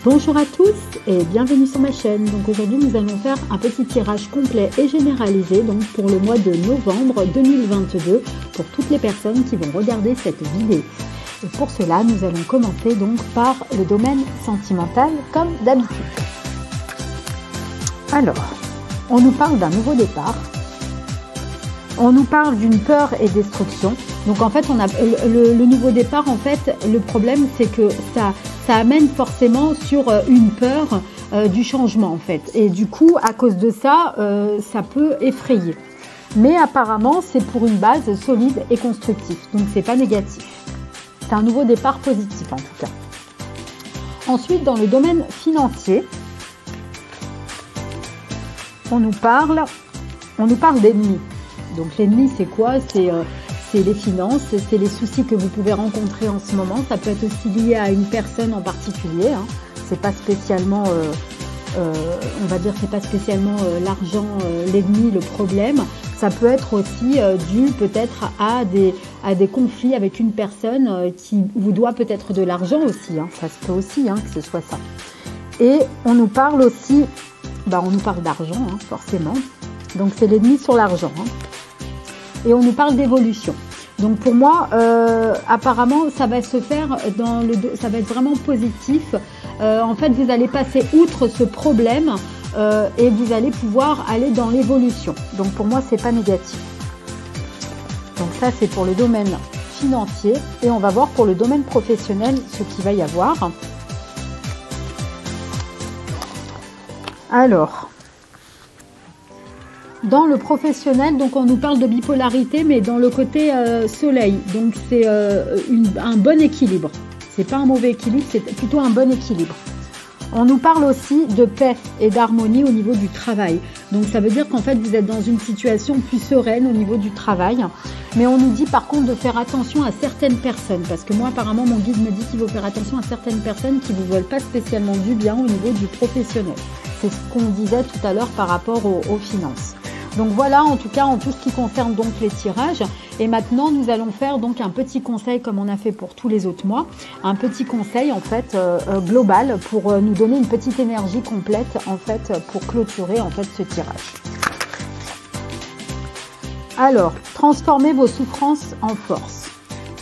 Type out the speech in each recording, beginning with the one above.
Bonjour à tous et bienvenue sur ma chaîne. Donc aujourd'hui nous allons faire un petit tirage complet et généralisé donc pour le mois de novembre 2022 pour toutes les personnes qui vont regarder cette vidéo. Et pour cela nous allons commencer donc par le domaine sentimental comme d'habitude. Alors, on nous parle d'un nouveau départ. On nous parle d'une peur et destruction. Donc en fait, on a le nouveau départ. En fait, le problème c'est que ça amène forcément sur une peur du changement en fait. Et du coup, à cause de ça, ça peut effrayer. Mais apparemment, c'est pour une base solide et constructive. Donc c'est pas négatif. C'est un nouveau départ positif en tout cas. Ensuite, dans le domaine financier, on nous parle d'ennemis. Donc l'ennemi c'est quoi? C'est les finances, c'est les soucis que vous pouvez rencontrer en ce moment. Ça peut être aussi lié à une personne en particulier. Hein. C'est pas spécialement, on va dire, c'est pas spécialement l'argent l'ennemi, le problème. Ça peut être aussi dû peut-être à des conflits avec une personne qui vous doit peut-être de l'argent aussi. Hein. Ça se peut aussi hein, que ce soit ça. Et on nous parle aussi, on nous parle d'argent hein, forcément. Donc c'est l'ennemi sur l'argent. Hein. Et on nous parle d'évolution. Donc pour moi, apparemment, ça va se faire ça va être vraiment positif. En fait, vous allez passer outre ce problème et vous allez pouvoir aller dans l'évolution. Donc pour moi, c'est pas négatif. Donc ça, c'est pour le domaine financier. Et on va voir pour le domaine professionnel ce qu'il va y avoir. Alors, dans le professionnel, donc on nous parle de bipolarité, mais dans le côté soleil. Donc c'est un bon équilibre. C'est pas un mauvais équilibre, c'est plutôt un bon équilibre. On nous parle aussi de paix et d'harmonie au niveau du travail. Donc ça veut dire qu'en fait vous êtes dans une situation plus sereine au niveau du travail. Mais on nous dit par contre de faire attention à certaines personnes. Parce que moi apparemment mon guide me dit qu'il faut faire attention à certaines personnes qui ne vous veulent pas spécialement du bien au niveau du professionnel. C'est ce qu'on disait tout à l'heure par rapport aux finances. Donc voilà en tout cas en tout ce qui concerne donc les tirages. Et maintenant nous allons faire donc un petit conseil comme on a fait pour tous les autres mois. Un petit conseil en fait global pour nous donner une petite énergie complète en fait pour clôturer en fait ce tirage. Alors, transformez vos souffrances en force.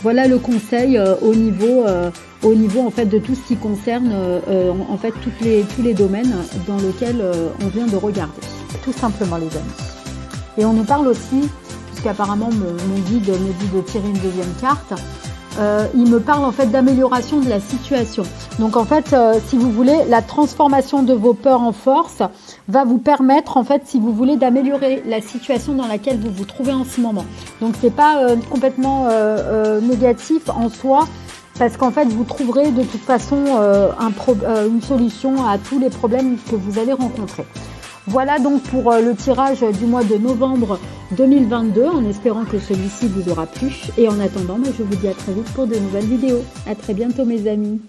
Voilà le conseil au niveau en fait de tout ce qui concerne en fait tous les domaines dans lesquels on vient de regarder. Tout simplement les amis. Et on nous parle aussi, puisqu'apparemment mon guide me dit de tirer une deuxième carte, il me parle en fait d'amélioration de la situation. Donc en fait, si vous voulez, la transformation de vos peurs en force va vous permettre en fait, si vous voulez, d'améliorer la situation dans laquelle vous vous trouvez en ce moment. Donc c'est pas complètement négatif en soi, parce qu'en fait vous trouverez de toute façon une solution à tous les problèmes que vous allez rencontrer. Voilà donc pour le tirage du mois de novembre 2022, en espérant que celui-ci vous aura plu. Et en attendant, je vous dis à très vite pour de nouvelles vidéos. À très bientôt mes amis.